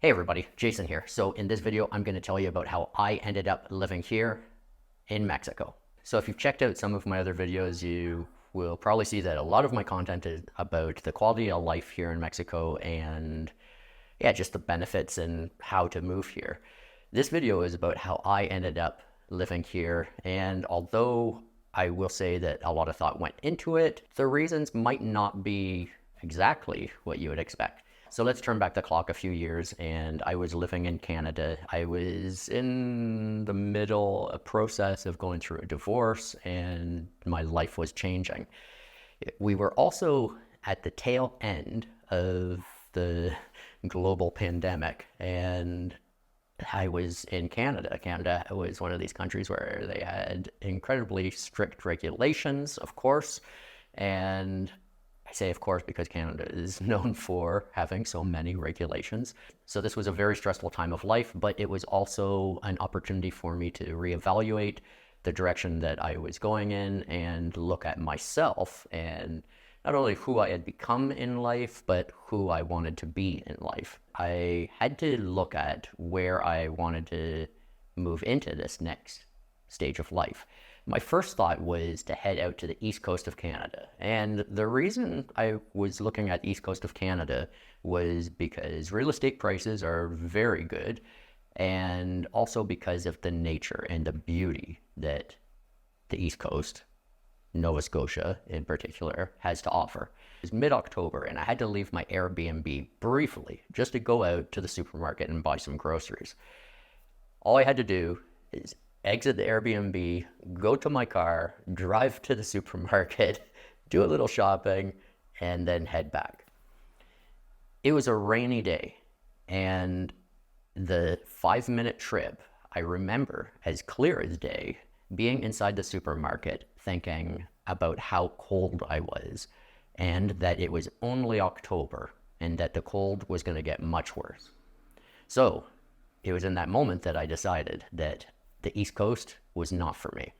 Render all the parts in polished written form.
Hey everybody, Jason here. So in this video, I'm going to tell you about how I ended up living here in Mexico. So if you've checked out some of my other videos, you will probably see that a lot of my content is about the quality of life here in Mexico and yeah, just the benefits and how to move here. This video is about how I ended up living here, and although I will say that a lot of thought went into it, the reasons might not be exactly what you would expect. So let's turn back the clock a few years, and I was living in Canada. I was in the middle, a process of going through a divorce, and my life was changing. We were also at the tail end of the global pandemic, and I was in Canada. Canada was one of these countries where they had incredibly strict regulations, of course, and I say of course because Canada is known for having so many regulations. So this was a very stressful time of life, but it was also an opportunity for me to reevaluate the direction that I was going in and look at myself and not only who I had become in life, but who I wanted to be in life. I had to look at where I wanted to move into this next stage of life. My first thought was to head out to the east coast of Canada. And the reason I was looking at the east coast of Canada was because real estate prices are very good, and also because of the nature and the beauty that the east coast, Nova Scotia in particular, has to offer. It was mid-October and I had to leave my Airbnb briefly just to go out to the supermarket and buy some groceries. All I had to do is exit the Airbnb, go to my car, drive to the supermarket, do a little shopping, and then head back. It was a rainy day, and the 5-minute trip, I remember as clear as day, being inside the supermarket, thinking about how cold I was, and that it was only October, and that the cold was going to get much worse. So it was in that moment that I decided that the East Coast was not for me.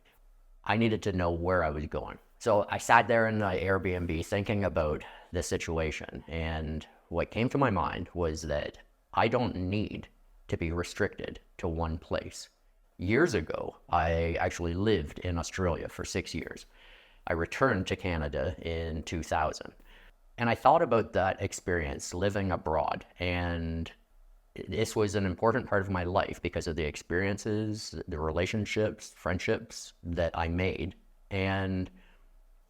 I needed to know where I was going. So I sat there in the Airbnb thinking about the situation, and what came to my mind was that I don't need to be restricted to one place. Years ago, I actually lived in Australia for 6 years. I returned to Canada in 2000. And I thought about that experience living abroad, and this was an important part of my life because of the experiences, the relationships, friendships that I made. And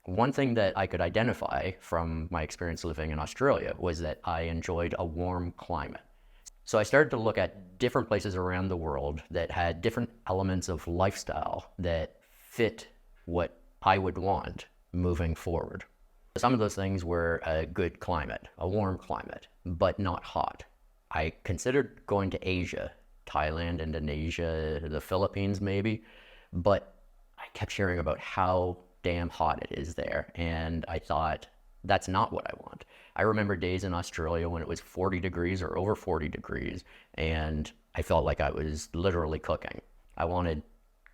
one thing that I could identify from my experience living in Australia was that I enjoyed a warm climate. So I started to look at different places around the world that had different elements of lifestyle that fit what I would want moving forward. Some of those things were a good climate, a warm climate, but not hot. I considered going to Asia, Thailand, Indonesia, the Philippines maybe, but I kept hearing about how damn hot it is there, and I thought, that's not what I want. I remember days in Australia when it was 40 degrees or over 40 degrees, and I felt like I was literally cooking. I wanted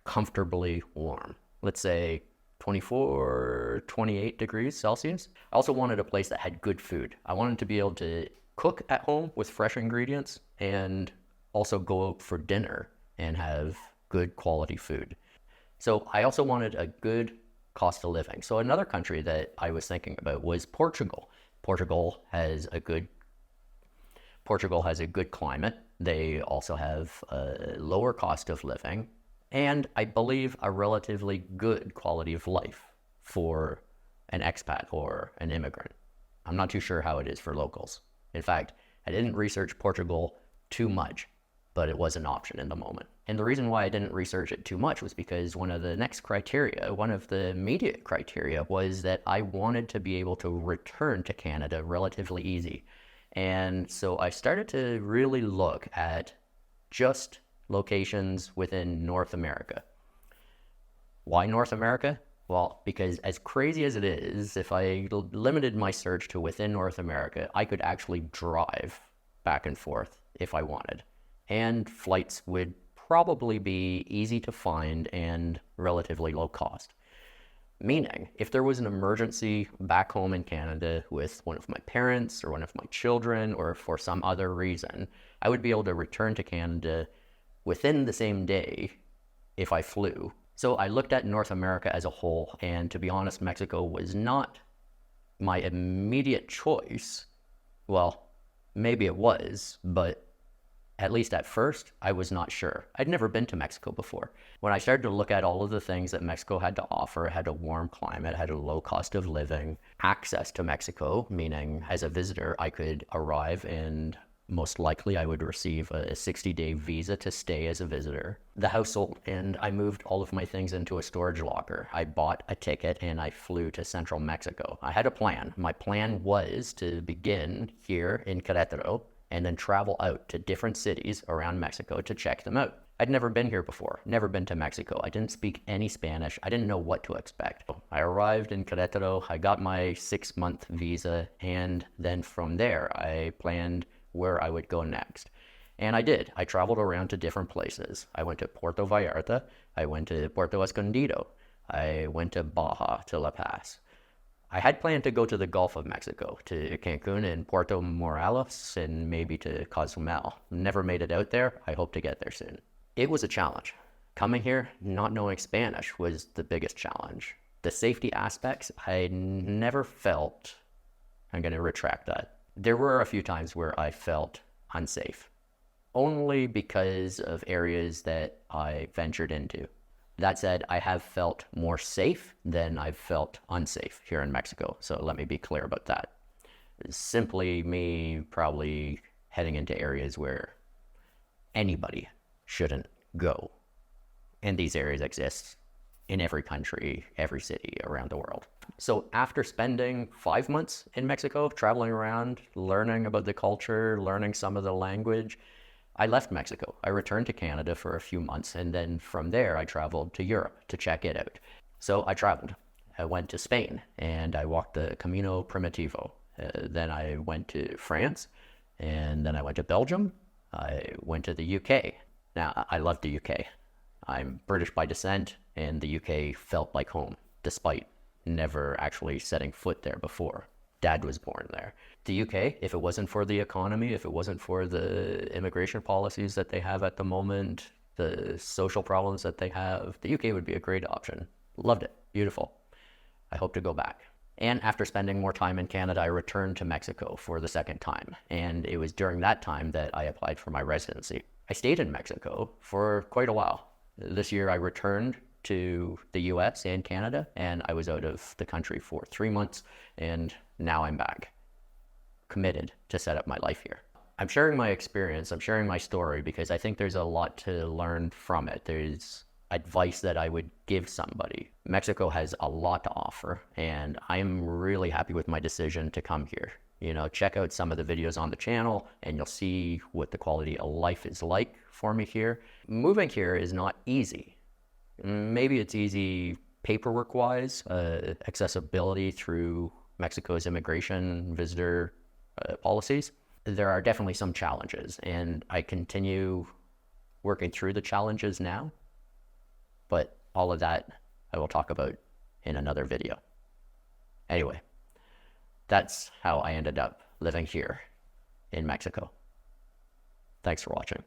comfortably warm, let's say 24, 28 degrees Celsius. I also wanted a place that had good food. I wanted to be able to cook at home with fresh ingredients and also go out for dinner and have good quality food. So I also wanted a good cost of living. So another country that I was thinking about was Portugal. Portugal has a good climate. They also have a lower cost of living, and I believe a relatively good quality of life for an expat or an immigrant. I'm not too sure how it is for locals. In fact, I didn't research Portugal too much, but it was an option in the moment. And the reason why I didn't research it too much was because one of the next criteria, one of the immediate criteria, was that I wanted to be able to return to Canada relatively easy. And so I started to really look at just locations within North America. Why North America? Well, because as crazy as it is, if I limited my search to within North America, I could actually drive back and forth if I wanted. And flights would probably be easy to find and relatively low cost. Meaning, if there was an emergency back home in Canada with one of my parents or one of my children, or for some other reason, I would be able to return to Canada within the same day if I flew. So I looked at North America as a whole, and to be honest, Mexico was not my immediate choice. Well, maybe it was, but at least at first, I was not sure. I'd never been to Mexico before. When I started to look at all of the things that Mexico had to offer, it had a warm climate, had a low cost of living, access to Mexico, meaning as a visitor, I could arrive and most likely I would receive a 60-day visa to stay as a visitor. The house sold and I moved all of my things into a storage locker. I bought a ticket and I flew to central Mexico. I had a plan. My plan was to begin here in Queretaro and then travel out to different cities around Mexico to check them out. I'd never been here before, never been to Mexico. I didn't speak any Spanish. I didn't know what to expect. I arrived in Querétaro, I got my 6-month visa, and then from there, I planned where I would go next. And I did. I traveled around to different places. I went to Puerto Vallarta, I went to Puerto Escondido, I went to Baja, to La Paz. I had planned to go to the Gulf of Mexico, to Cancun and Puerto Morelos, and maybe to Cozumel. Never made it out there. I hope to get there soon. It was a challenge. Coming here, not knowing Spanish was the biggest challenge. The safety aspects, I never felt, I'm going to retract that. There were a few times where I felt unsafe, only because of areas that I ventured into. That said, I have felt more safe than I've felt unsafe here in Mexico. So let me be clear about that. It's simply me probably heading into areas where anybody shouldn't go. And these areas exist in every country, every city around the world. So after spending 5 months in Mexico, traveling around, learning about the culture, learning some of the language, I left Mexico. I returned to Canada for a few months, and then from there I traveled to Europe to check it out. So I traveled. I went to Spain and I walked the Camino Primitivo. Then I went to France, and then I went to Belgium. I went to the UK. Now, I love the UK. I'm British by descent, and the UK felt like home, despite never actually setting foot there before. Dad was born there. The UK, if it wasn't for the economy, if it wasn't for the immigration policies that they have at the moment, the social problems that they have, the UK would be a great option. Loved it. Beautiful. I hope to go back. And after spending more time in Canada, I returned to Mexico for the second time. And it was during that time that I applied for my residency. I stayed in Mexico for quite a while. This year I returned to the US and Canada, and I was out of the country for 3 months, and now I'm back, committed to set up my life here. I'm sharing my experience, I'm sharing my story, because I think there's a lot to learn from it. There's advice that I would give somebody. Mexico has a lot to offer, and I'm really happy with my decision to come here. You know, check out some of the videos on the channel and you'll see what the quality of life is like for me here. Moving here is not easy. Maybe it's easy paperwork-wise, accessibility through Mexico's immigration visitor policies. There are definitely some challenges, and I continue working through the challenges now, but all of that I will talk about in another video. Anyway, that's how I ended up living here in Mexico. Thanks for watching.